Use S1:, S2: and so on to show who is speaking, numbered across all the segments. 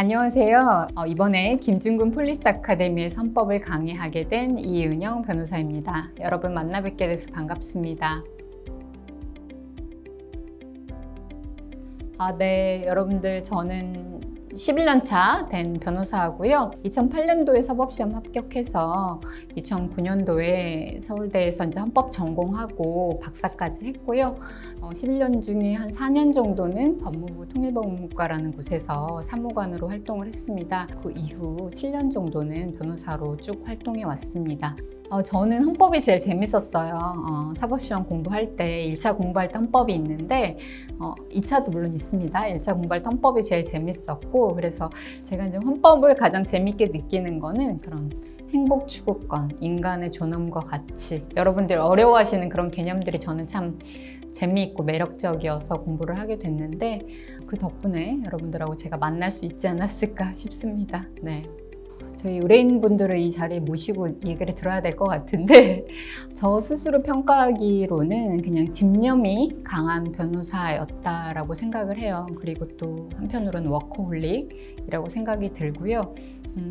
S1: 안녕하세요. 이번에 김준근 폴리스 아카데미에서 헌법을 강의하게 된 이은영 변호사입니다. 여러분 만나 뵙게 돼서 반갑습니다. 네, 여러분들 저는 11년 차 된 변호사하고요. 2008년도에 사법시험 합격해서 2009년도에 서울대에서 이제 헌법 전공하고 박사까지 했고요. 11년 중에 한 4년 정도는 법무부 통일법무과라는 곳에서 사무관으로 활동을 했습니다. 그 이후 7년 정도는 변호사로 쭉 활동해 왔습니다. 저는 헌법이 제일 재밌었어요. 사법시험 공부할 때 1차 공부할 때 헌법이 있는데 2차도 물론 있습니다. 1차 공부할 때 헌법이 제일 재밌었고, 그래서 제가 이제 헌법을 가장 재밌게 느끼는 거는 그런 행복 추구권, 인간의 존엄과 가치, 여러분들 어려워하시는 그런 개념들이 저는 참 재미있고 매력적이어서 공부를 하게 됐는데, 그 덕분에 여러분들하고 제가 만날 수 있지 않았을까 싶습니다. 네. 저희 의뢰인분들을 이 자리에 모시고 얘기를 들어야 될 것 같은데, 저 스스로 평가하기로는 그냥 집념이 강한 변호사였다라고 생각을 해요. 그리고 또 한편으로는 워커홀릭이라고 생각이 들고요.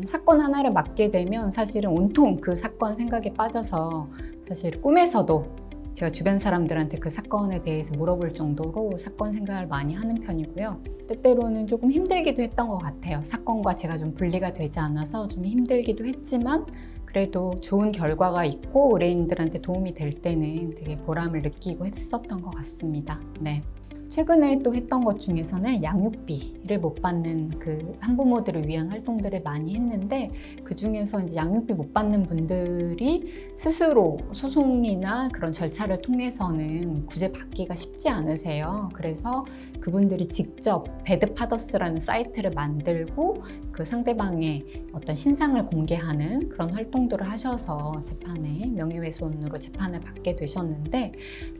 S1: 사건 하나를 맡게 되면 사실은 온통 그 사건 생각에 빠져서 사실 꿈에서도 제가 주변 사람들한테 그 사건에 대해서 물어볼 정도로 사건 생각을 많이 하는 편이고요. 때때로는 조금 힘들기도 했던 것 같아요. 사건과 제가 좀 분리가 되지 않아서 좀 힘들기도 했지만, 그래도 좋은 결과가 있고 의뢰인들한테 도움이 될 때는 되게 보람을 느끼고 했었던 것 같습니다. 네. 최근에 또 했던 것 중에서는 양육비를 못 받는 그 한부모들을 위한 활동들을 많이 했는데, 그 중에서 이제 양육비 못 받는 분들이 스스로 소송이나 그런 절차를 통해서는 구제받기가 쉽지 않으세요. 그래서 그분들이 직접 배드파더스라는 사이트를 만들고 그 상대방의 어떤 신상을 공개하는 그런 활동들을 하셔서 재판에 명예훼손으로 재판을 받게 되셨는데,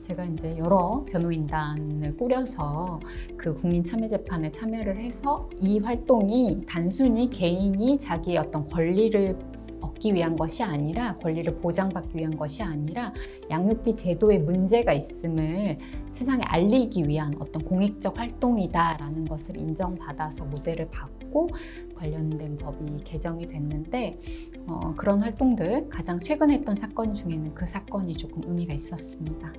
S1: 제가 이제 여러 변호인단을 꾸려서 그 국민참여재판에 참여를 해서 이 활동이 단순히 개인이 자기의 어떤 권리를 얻기 위한 것이 아니라, 권리를 보장받기 위한 것이 아니라 양육비 제도에 문제가 있음을 세상에 알리기 위한 어떤 공익적 활동이다라는 것을 인정받아서 무죄를 받고 관련된 법이 개정이 됐는데, 그런 활동들, 가장 최근에 했던 사건 중에는 그 사건이 조금 의미가 있었습니다.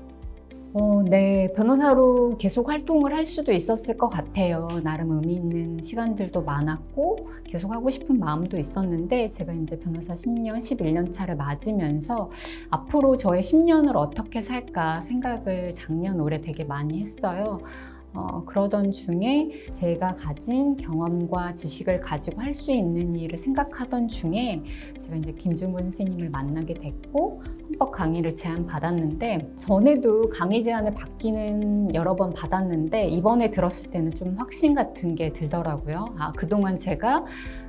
S1: 네, 변호사로 계속 활동을 할 수도 있었을 것 같아요. 나름 의미 있는 시간들도 많았고 계속 하고 싶은 마음도 있었는데, 제가 이제 변호사 10년, 11년 차를 맞으면서 앞으로 저의 10년을 어떻게 살까 생각을 작년, 올해 되게 많이 했어요. 그러던 중에 제가 가진 경험과 지식을 가지고 할 수 있는 일을 생각하던 중에 제가 이제 김준근 선생님을 만나게 됐고 헌법 강의를 제안받았는데, 전에도 강의 제안을 받기는 여러 번 받았는데 이번에 들었을 때는 좀 확신 같은 게 들더라고요. 그동안 제가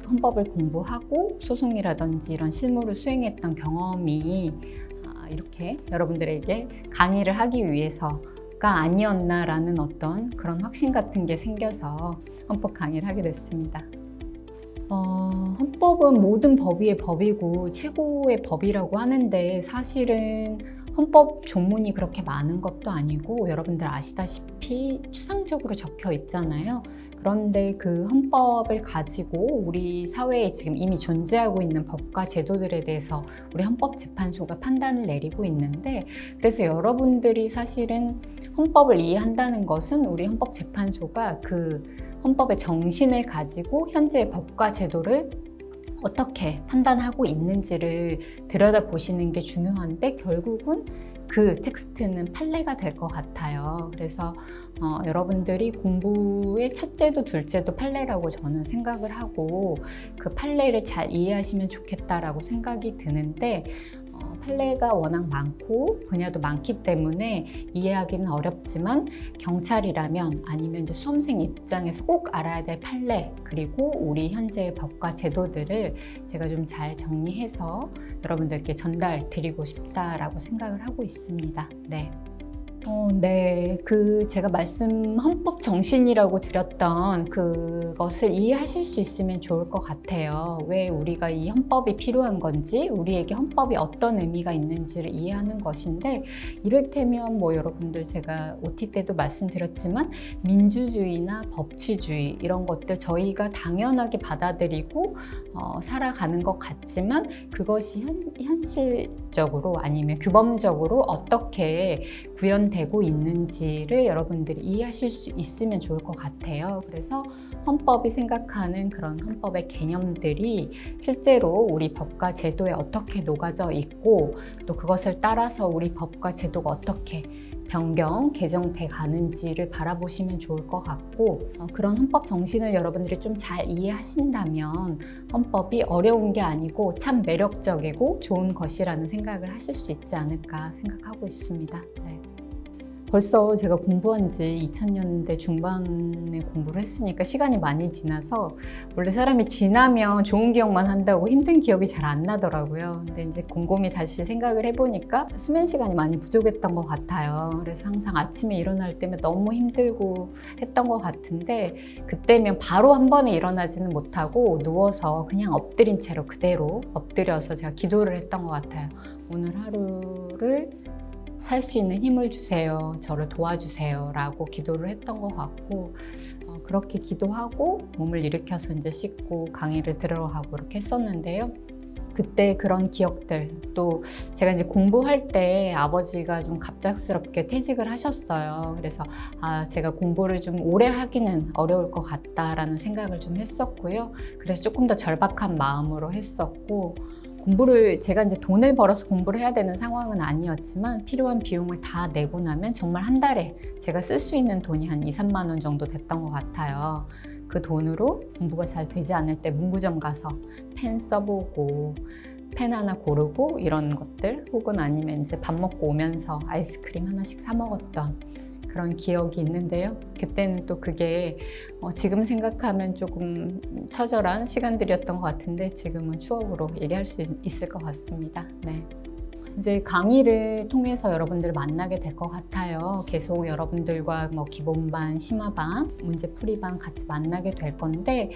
S1: 헌법을 공부하고 소송이라든지 이런 실무를 수행했던 경험이 이렇게 여러분들에게 강의를 하기 위해서 아니었나라는 어떤 그런 확신 같은 게 생겨서 헌법 강의를 하게 됐습니다. 헌법은 모든 법 위의 법이고 최고의 법이라고 하는데, 사실은 헌법 조문이 그렇게 많은 것도 아니고 여러분들 아시다시피 추상적으로 적혀 있잖아요. 그런데 그 헌법을 가지고 우리 사회에 지금 이미 존재하고 있는 법과 제도들에 대해서 우리 헌법재판소가 판단을 내리고 있는데, 그래서 여러분들이 사실은 헌법을 이해한다는 것은 우리 헌법재판소가 그 헌법의 정신을 가지고 현재의 법과 제도를 어떻게 판단하고 있는지를 들여다보시는 게 중요한데, 결국은 그 텍스트는 판례가 될 것 같아요. 그래서 여러분들이 공부의 첫째도 둘째도 판례라고 저는 생각을 하고, 그 판례를 잘 이해하시면 좋겠다라고 생각이 드는데, 판례가 워낙 많고 분야도 많기 때문에 이해하기는 어렵지만, 경찰이라면 아니면 이제 수험생 입장에서 꼭 알아야 될 판례, 그리고 우리 현재의 법과 제도들을 제가 좀 잘 정리해서 여러분들께 전달 드리고 싶다라고 생각을 하고 있습니다. 네. 네. 제가 헌법 정신이라고 드렸던 그것을 이해하실 수 있으면 좋을 것 같아요. 왜 우리가 이 헌법이 필요한 건지, 우리에게 헌법이 어떤 의미가 있는지를 이해하는 것인데, 이를테면 여러분들 제가 OT 때도 말씀드렸지만 민주주의나 법치주의 이런 것들 저희가 당연하게 받아들이고 살아가는 것 같지만 그것이 현실적으로 아니면 규범적으로 어떻게 구현되고 있는지를 여러분들이 이해하실 수 있으면 좋을 것 같아요. 그래서 헌법이 생각하는 그런 헌법의 개념들이 실제로 우리 법과 제도에 어떻게 녹아져 있고 또 그것을 따라서 우리 법과 제도가 어떻게 변경, 개정돼 가는지를 바라보시면 좋을 것 같고 그런 헌법 정신을 여러분들이 좀 잘 이해하신다면 헌법이 어려운 게 아니고 참 매력적이고 좋은 것이라는 생각을 하실 수 있지 않을까 생각하고 있습니다. 네. 벌써 제가 공부한 지 2000년대 중반에 공부를 했으니까 시간이 많이 지나서 원래 사람이 지나면 좋은 기억만 한다고 힘든 기억이 잘 안 나더라고요. 근데 이제 곰곰이 다시 생각을 해보니까 수면 시간이 많이 부족했던 것 같아요. 그래서 항상 아침에 일어날 때면 너무 힘들고 했던 것 같은데 그때면 바로 한 번에 일어나지는 못하고 누워서 그냥 엎드린 채로 그대로 엎드려서 제가 기도를 했던 것 같아요. 오늘 하루를 살 수 있는 힘을 주세요. 저를 도와주세요. 라고 기도를 했던 것 같고 그렇게 기도하고 몸을 일으켜서 이제 씻고 강의를 들으러 가고 이렇게 했었는데요. 그때 그런 기억들 또 제가 이제 공부할 때 아버지가 좀 갑작스럽게 퇴직을 하셨어요. 그래서 제가 공부를 좀 오래 하기는 어려울 것 같다라는 생각을 좀 했었고요. 그래서 조금 더 절박한 마음으로 했었고 공부를 제가 이제 돈을 벌어서 공부를 해야 되는 상황은 아니었지만 필요한 비용을 다 내고 나면 정말 한 달에 제가 쓸 수 있는 돈이 한 2, 3만 원 정도 됐던 것 같아요. 그 돈으로 공부가 잘 되지 않을 때 문구점 가서 펜 써보고 펜 하나 고르고 이런 것들 혹은 아니면 이제 밥 먹고 오면서 아이스크림 하나씩 사 먹었던 그런 기억이 있는데요. 그때는 또 그게 지금 생각하면 조금 처절한 시간들이었던 것 같은데 지금은 추억으로 얘기할 수 있을 것 같습니다. 네. 이제 강의를 통해서 여러분들을 만나게 될 것 같아요. 계속 여러분들과 기본반, 심화반, 문제풀이반 같이 만나게 될 건데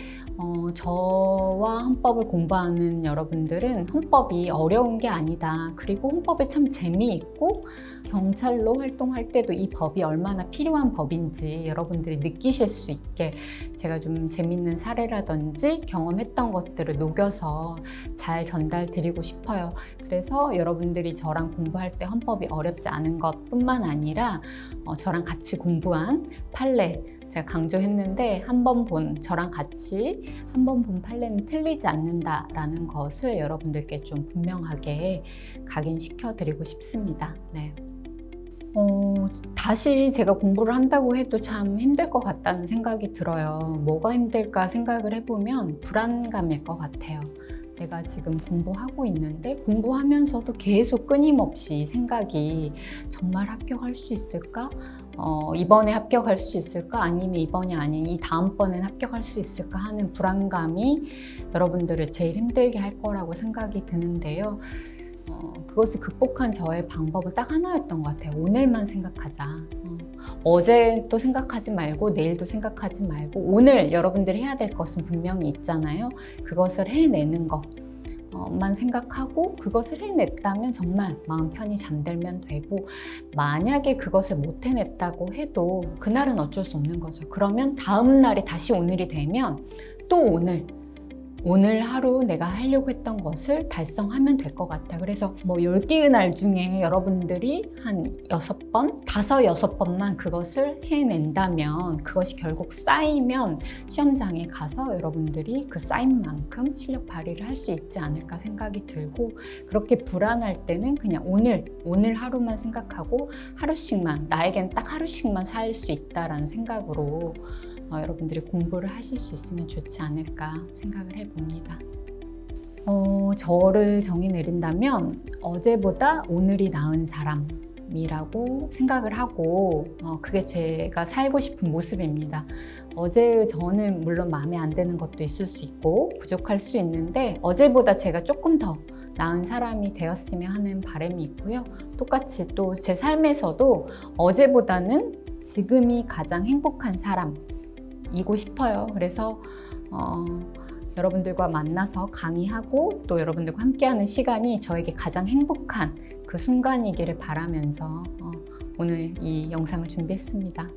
S1: 저와 헌법을 공부하는 여러분들은 헌법이 어려운 게 아니다. 그리고 헌법에 참 재미있고 경찰로 활동할 때도 이 법이 얼마나 필요한 법인지 여러분들이 느끼실 수 있게 제가 좀 재밌는 사례라든지 경험했던 것들을 녹여서 잘 전달드리고 싶어요. 그래서 여러분들이 저랑 공부할 때 헌법이 어렵지 않은 것뿐만 아니라 저랑 같이 공부한 판례 제가 강조했는데 저랑 같이 한 번 본 판례는 틀리지 않는다라는 것을 여러분들께 좀 분명하게 각인시켜 드리고 싶습니다. 네. 다시 제가 공부를 한다고 해도 참 힘들 것 같다는 생각이 들어요. 뭐가 힘들까 생각을 해보면 불안감일 것 같아요. 내가 지금 공부하고 있는데 공부하면서도 계속 끊임없이 생각이 정말 합격할 수 있을까? 이번에 합격할 수 있을까? 아니면 이번이 아닌 이 다음번엔 합격할 수 있을까? 하는 불안감이 여러분들을 제일 힘들게 할 거라고 생각이 드는데요. 그것을 극복한 저의 방법은 딱 하나였던 것 같아요. 오늘만 생각하자. 어제 또 생각하지 말고 내일도 생각하지 말고 오늘 여러분들이 해야 될 것은 분명히 있잖아요. 그것을 해내는 것만 생각하고 그것을 해냈다면 정말 마음 편히 잠들면 되고 만약에 그것을 못 해냈다고 해도 그날은 어쩔 수 없는 거죠. 그러면 다음 날이 다시 오늘이 되면 또 오늘 하루 내가 하려고 했던 것을 달성하면 될 것 같아. 그래서 10개의 날 중에 여러분들이 한 6번, 6번만 그것을 해낸다면 그것이 결국 쌓이면 시험장에 가서 여러분들이 그 쌓인 만큼 실력 발휘를 할 수 있지 않을까 생각이 들고 그렇게 불안할 때는 그냥 오늘 하루만 생각하고 하루씩만 나에겐 딱 하루씩만 살 수 있다라는 생각으로 여러분들이 공부를 하실 수 있으면 좋지 않을까 생각을 해봅니다. 저를 정의 내린다면 어제보다 오늘이 나은 사람이라고 생각을 하고 그게 제가 살고 싶은 모습입니다. 어제 저는 물론 마음에 안 드는 것도 있을 수 있고 부족할 수 있는데 어제보다 제가 조금 더 나은 사람이 되었으면 하는 바람이 있고요. 똑같이 또 제 삶에서도 어제보다는 지금이 가장 행복한 사람이고 싶어요. 그래서 여러분들과 만나서 강의하고 또 여러분들과 함께하는 시간이 저에게 가장 행복한 그 순간이기를 바라면서 오늘 이 영상을 준비했습니다.